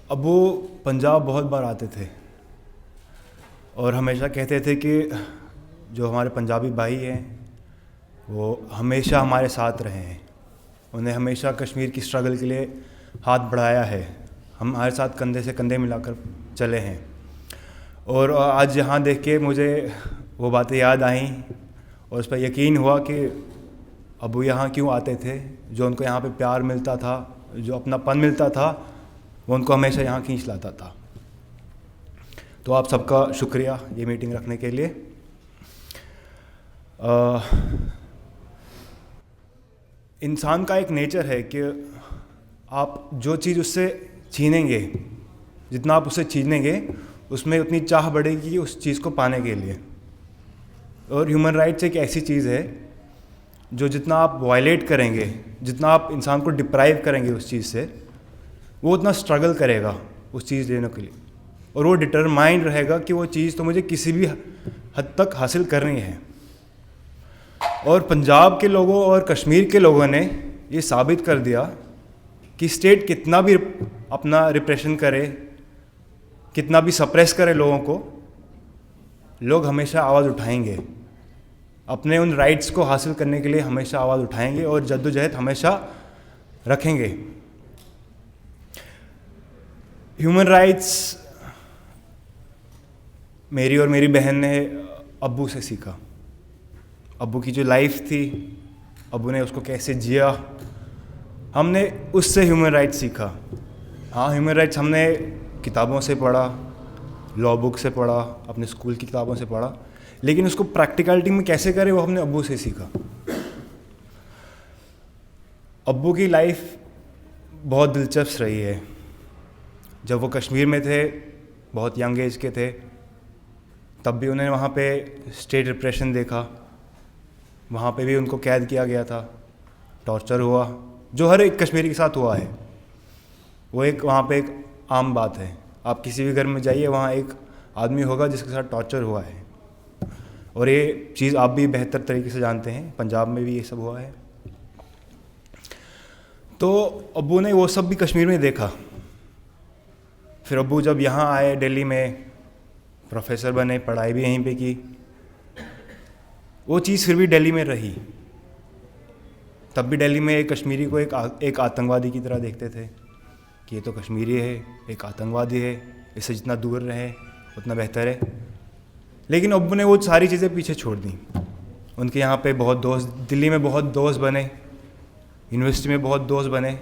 अब वो पंजाब बहुत बार आते थे और हमेशा कहते थे कि जो हमारे पंजाबी भाई हैं वो हमेशा हमारे साथ रहे हैं। उन्हें हमेशा कश्मीर की स्ट्रगल के लिए हाथ बढ़ाया है, हम हमारे साथ कंधे से कंधे मिलाकर चले हैं। और आज यहाँ देख के मुझे वो बातें याद आईं और उस पर यकीन हुआ कि अबू यहाँ क्यों आते थे। जो उनको यहाँ पे प्यार मिलता था, जो अपनापन मिलता था, वो उनको हमेशा यहाँ खींच लाता था। तो आप सबका शुक्रिया ये मीटिंग रखने के लिए। इंसान का एक नेचर है कि आप जो चीज़ उससे छीनेंगे, जितना आप उससे छीनेंगे उसमें उतनी चाह बढ़ेगी उस चीज़ को पाने के लिए। और ह्यूमन राइट्स एक ऐसी चीज़ है जो जितना आप वायलेट करेंगे, जितना आप इंसान को डिप्राइव करेंगे उस चीज़ से, वो उतना स्ट्रगल करेगा उस चीज़ लेने के लिए। और वो डिटरमाइंड रहेगा कि वो चीज़ तो मुझे किसी भी हद तक हासिल करनी है। और पंजाब के लोगों और कश्मीर के लोगों ने ये साबित कर दिया कि स्टेट कितना भी अपना रिप्रेशन करे, कितना भी सप्रेस करे लोगों को, लोग हमेशा आवाज़ उठाएंगे। अपने उन राइट्स को हासिल करने के लिए हमेशा आवाज़ उठाएंगे और जद्दोजहद हमेशा रखेंगे। ह्यूमन राइट्स मेरी और मेरी बहन ने अब्बू से सीखा। अब्बू की जो लाइफ थी, अब्बू ने उसको कैसे जिया, हमने उससे ह्यूमन राइट्स सीखा। हाँ, ह्यूमन राइट्स हमने किताबों से पढ़ा, लॉ बुक से पढ़ा, अपने स्कूल की किताबों से पढ़ा, लेकिन उसको प्रैक्टिकलिटी में कैसे करें वो हमने अब्बू से सीखा। अब्बू की लाइफ बहुत दिलचस्प रही है। जब वो कश्मीर में थे, बहुत यंग एज के थे, तब भी उन्हें वहाँ पे स्टेट रिप्रेशन देखा। वहाँ पे भी उनको कैद किया गया था, टॉर्चर हुआ, जो हर एक कश्मीरी के साथ हुआ है। वो एक वहाँ पे एक आम बात है। आप किसी भी घर में जाइए, वहाँ एक आदमी होगा जिसके साथ टॉर्चर हुआ है। और ये चीज़ आप भी बेहतर तरीके से जानते हैं, पंजाब में भी ये सब हुआ है। तो अब्बू ने वो सब भी कश्मीर में देखा। फिर अब्बू जब यहाँ आए दिल्ली में, प्रोफेसर बने, पढ़ाई भी यहीं पे की, वो चीज़ फिर भी दिल्ली में रही। तब भी दिल्ली में एक कश्मीरी को एक आतंकवादी की तरह देखते थे कि ये तो कश्मीरी है, एक आतंकवादी है, इससे जितना दूर रहे उतना बेहतर है। लेकिन अब्बू ने वो सारी चीज़ें पीछे छोड़ दी। उनके यहाँ पे बहुत दोस्त, दिल्ली में बहुत दोस्त बने, यूनिवर्सिटी में बहुत दोस्त बने,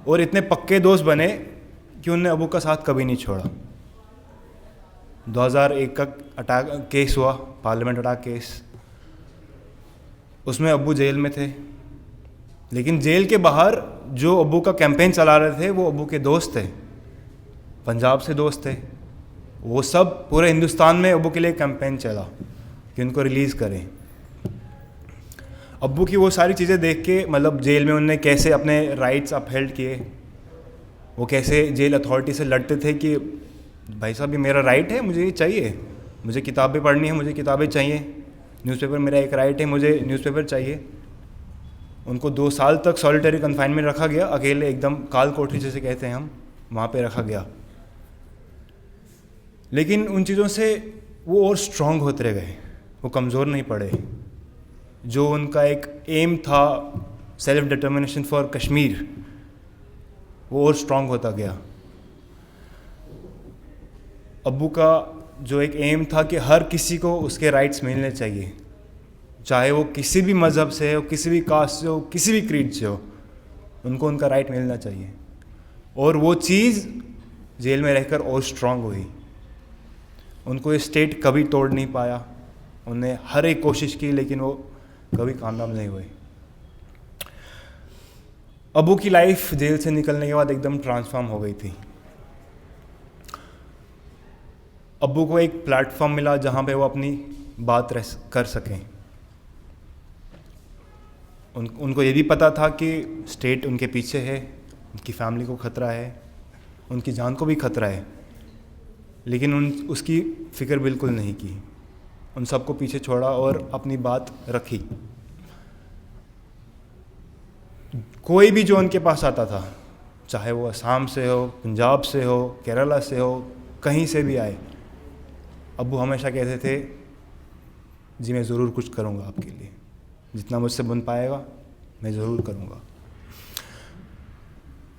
और इतने पक्के दोस्त बने कि उनने अब्बू का साथ कभी नहीं छोड़ा। 2001 का अटैक केस हुआ, पार्लियामेंट अटैक केस, उसमें अब्बू जेल में थे। लेकिन जेल के बाहर जो अब्बू का कैंपेन चला रहे थे वो अब्बू के दोस्त थे, पंजाब से दोस्त थे। वो सब पूरे हिंदुस्तान में अब्बू के लिए कैंपेन चला कि उनको रिलीज़ करें। अब्बू की वो सारी चीज़ें देख के, मतलब जेल में उन्होंने कैसे अपने राइट्स अपहेल्ड किए, वो कैसे जेल अथॉरिटी से लड़ते थे कि भाई साहब ये मेरा राइट है, मुझे ये चाहिए, मुझे किताबें पढ़नी है, मुझे किताबें चाहिए, न्यूज़पेपर मेरा एक राइट है, मुझे न्यूज़पेपर चाहिए। उनको 2 साल तक सॉलिटरी कन्फाइनमेंट में रखा गया, अकेले एकदम काल कोठरी जैसे कहते हैं हम, वहाँ पे रखा गया। लेकिन उन चीज़ों से वो और स्ट्रॉन्ग होते रह गए, वो कमज़ोर नहीं पड़े। जो उनका एक एम था, सेल्फ डिटर्मिनेशन फॉर कश्मीर, वो और स्ट्रॉन्ग होता गया। अब्बू का जो एक एम था कि हर किसी को उसके राइट्स मिलने चाहिए, चाहे वो किसी भी मज़हब से हो, किसी भी कास्ट से हो, किसी भी क्रीड से हो, उनको उनका राइट मिलना चाहिए। और वो चीज़ जेल में रहकर और स्ट्रॉन्ग हुई। उनको ये स्टेट कभी तोड़ नहीं पाया। उन्हें हर एक कोशिश की, लेकिन वो कभी कामयाब नहीं हुए। अब्बू की लाइफ जेल से निकलने के बाद एकदम ट्रांसफॉर्म हो गई थी। अब्बू को एक प्लेटफॉर्म मिला जहाँ पे वो अपनी बात कर सकें। उनको ये भी पता था कि स्टेट उनके पीछे है, उनकी फैमिली को ख़तरा है, उनकी जान को भी ख़तरा है, लेकिन उसकी फ़िक्र बिल्कुल नहीं की। उन सबको पीछे छोड़ा और अपनी बात रखी। कोई भी जो उनके पास आता था, चाहे वो असम से हो, पंजाब से हो, केरला से हो, कहीं से भी आए, अब्बू हमेशा कहते थे जी मैं ज़रूर कुछ करूँगा आपके लिए, जितना मुझसे बन पाएगा मैं ज़रूर करूँगा।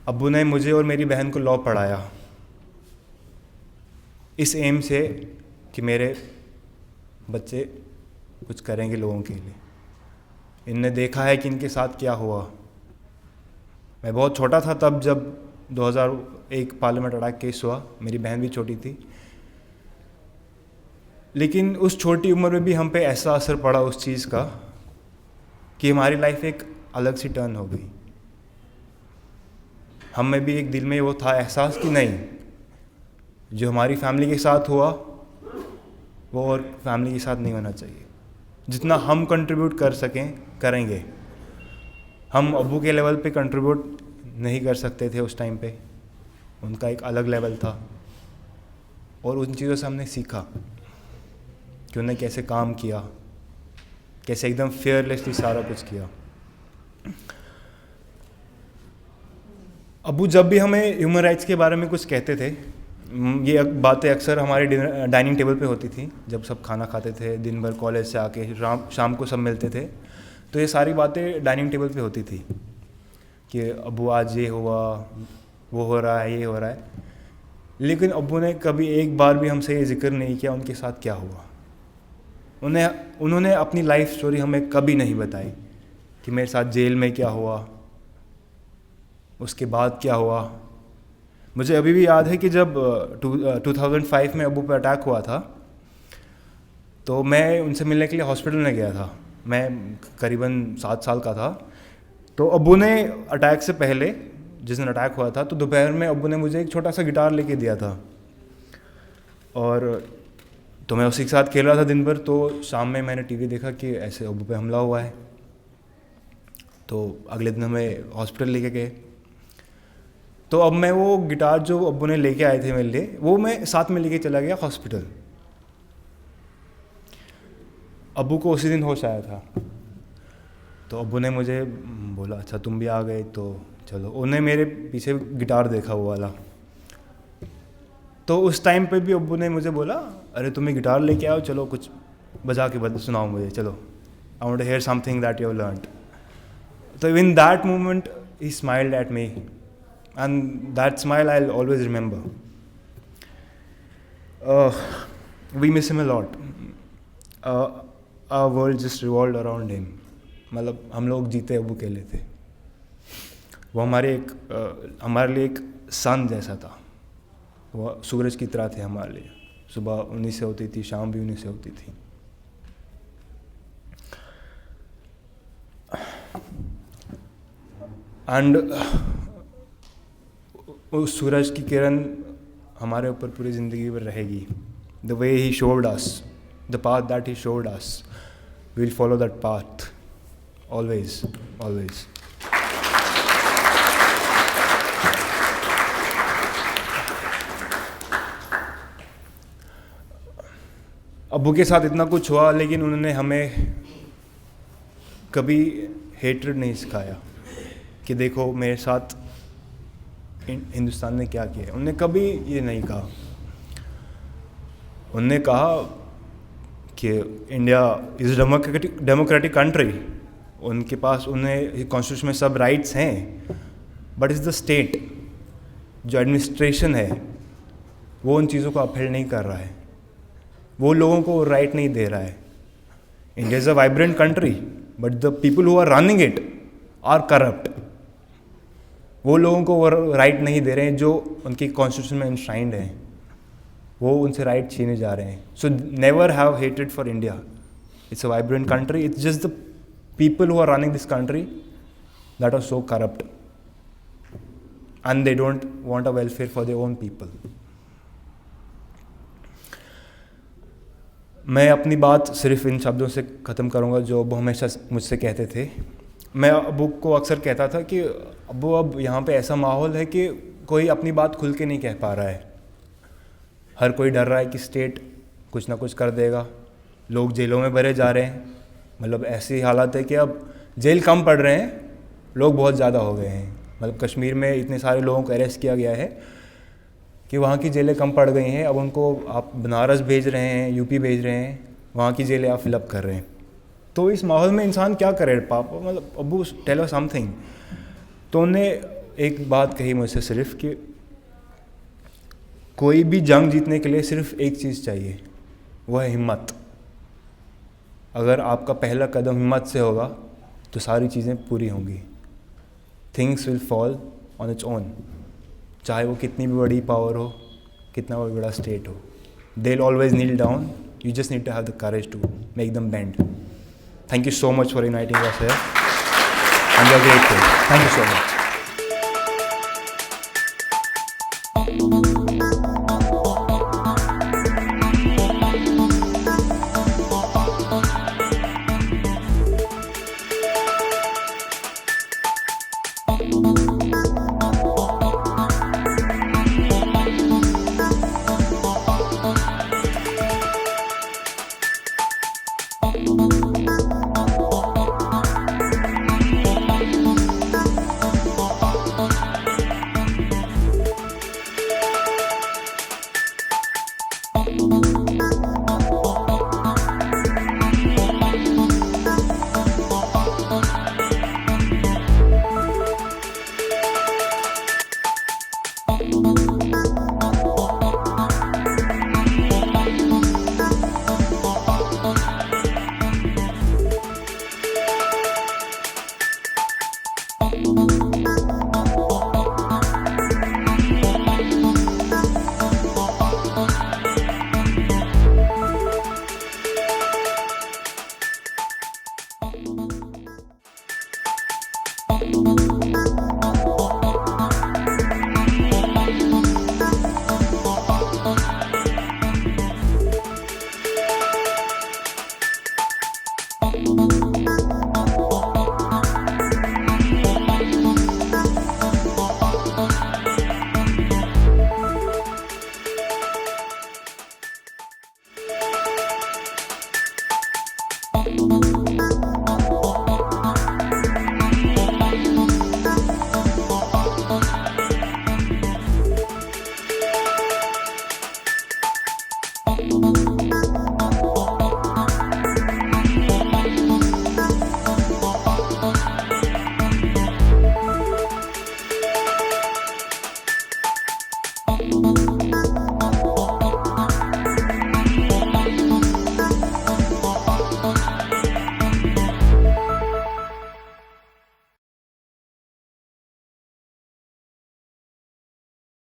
अब्बू ने मुझे और मेरी बहन को लॉ पढ़ाया इस एम से कि मेरे बच्चे कुछ करेंगे लोगों के लिए। इनने देखा है कि इनके साथ क्या हुआ। मैं बहुत छोटा था तब जब 2001 पार्लियामेंट अटैक केस हुआ, मेरी बहन भी छोटी थी, लेकिन उस छोटी उम्र में भी हम पे ऐसा असर पड़ा उस चीज़ का कि हमारी लाइफ एक अलग सी टर्न हो गई। हम में भी एक दिल में वो था एहसास कि नहीं, जो हमारी फैमिली के साथ हुआ वो और फैमिली के साथ नहीं होना चाहिए। जितना हम कंट्रीब्यूट कर सकें करेंगे। हम अब्बू के लेवल पे कंट्रीब्यूट नहीं कर सकते थे उस टाइम पे, उनका एक अलग लेवल था, और उन चीज़ों से हमने सीखा कि उन्होंने कैसे काम किया, कैसे एकदम फेयरलेसली सारा कुछ किया। अब्बू जब भी हमें ह्यूमन राइट्स के बारे में कुछ कहते थे, ये बातें अक्सर हमारे डाइनिंग टेबल पे होती थी जब सब खाना खाते थे, दिन भर कॉलेज से आके शाम को सब मिलते थे, तो ये सारी बातें डाइनिंग टेबल पे होती थी कि अब्बू आज ये हुआ, वो हो रहा है, ये हो रहा है। लेकिन अब्बू ने कभी एक बार भी हमसे ये जिक्र नहीं किया उनके साथ क्या हुआ। उन्होंने अपनी लाइफ स्टोरी हमें कभी नहीं बताई कि मेरे साथ जेल में क्या हुआ, उसके बाद क्या हुआ। मुझे अभी भी याद है कि जब 2005 में अब्बू पे अटैक हुआ था, तो मैं उनसे मिलने के लिए हॉस्पिटल में गया था। मैं करीबन 7 साल का था। तो अब्बू ने अटैक से पहले, जिस दिन अटैक हुआ था, तो दोपहर में अब्बू ने मुझे एक छोटा सा गिटार लेके दिया था, और तो मैं उसी के साथ खेल रहा था दिन भर। तो शाम में मैंने टीवी देखा कि ऐसे अब्बू पे हमला हुआ है। तो अगले दिन हमें हॉस्पिटल लेके गए। तो अब मैं वो गिटार जो अब्बू ने लेके आए थे मेरे लिए, वो मैं साथ में लेके चला गया हॉस्पिटल। अब्बू को उसी दिन होश आया था, तो अब्बू ने मुझे बोला अच्छा तुम भी आ गए तो चलो। उन्हें मेरे पीछे गिटार देखा वो वाला, तो उस टाइम पे भी अब्बू ने मुझे बोला अरे तुम्हें गिटार लेके आओ, चलो कुछ बजा के सुनाओ मुझे, चलो I want to hear something that you have learned. तो in that moment he smiled at me, and that smile I'll always remember. We miss him a lot. Our world just revolved around him. मतलब हम लोग जीते अब्बू के लिए थे। वो हमारे लिए एक सन जैसा था। वो सूरज की तरह थे हमारे लिए। सुबह उन्हीं से होती थी, शाम भी उन्हीं से होती थी। एंड उस सूरज की किरण हमारे ऊपर पूरी ज़िंदगी भर रहेगी। The way he showed us, the path that he showed us, we will follow that path always always. अब्बू के साथ इतना कुछ हुआ, लेकिन उन्होंने हमें कभी हेट्रेड नहीं सिखाया कि देखो मेरे साथ हिंदुस्तान ने क्या किया। उन्होंने कभी ये नहीं कहा। उन्होंने कहा कि इंडिया इज़ डेमोक्रेटिक कंट्री, उनके पास उन्हें कॉन्स्टिट्यूशन में सब राइट्स हैं, बट इज़ द स्टेट, जो एडमिनिस्ट्रेशन है वो उन चीज़ों को अपहेल्ड नहीं कर रहा है, वो लोगों को राइट नहीं दे रहा है। India is a vibrant country, but the people who are running it are corrupt. वो लोगों को वो राइट नहीं दे रहे हैं जो उनकी कॉन्स्टिट्यूशन में इंश्राइंड हैं, वो उनसे राइट छीने जा रहे हैं। So never have hated for India, it's a vibrant country, it's just the people who are running this country that are so corrupt and they don't want a welfare for their own people. मैं अपनी बात सिर्फ इन शब्दों से ख़त्म करूँगा जो अब्बू हमेशा मुझसे कहते थे। मैं अब्बू को अक्सर कहता था कि अब्बू अब यहाँ पे ऐसा माहौल है कि कोई अपनी बात खुल के नहीं कह पा रहा है। हर कोई डर रहा है कि स्टेट कुछ ना कुछ कर देगा। लोग जेलों में भरे जा रहे हैं। मतलब ऐसी हालत है कि अब जेल कम पड़ रहे हैं, लोग बहुत ज़्यादा हो गए हैं। मतलब कश्मीर में इतने सारे लोगों को अरेस्ट किया गया है कि वहाँ की जेलें कम पड़ गई हैं। अब उनको आप बनारस भेज रहे हैं, यूपी भेज रहे हैं, वहाँ की जेलें आप फिलअप कर रहे हैं। तो इस माहौल में इंसान क्या करे? पापा मतलब अब्बू टेल अस समथिंग। तो उन्हें एक बात कही मुझसे सिर्फ कि कोई भी जंग जीतने के लिए सिर्फ एक चीज़ चाहिए, वो है हिम्मत। अगर आपका पहला कदम हिम्मत से होगा तो सारी चीज़ें पूरी होंगी। Things will fall on its own, चाहे वो कितनी भी बड़ी पावर हो, कितना भी बड़ा स्टेट हो। They will always kneel down, you just need to have the courage to make them bend. Thank you so much for inviting us here and we are grateful. Thank you so much. Thank you.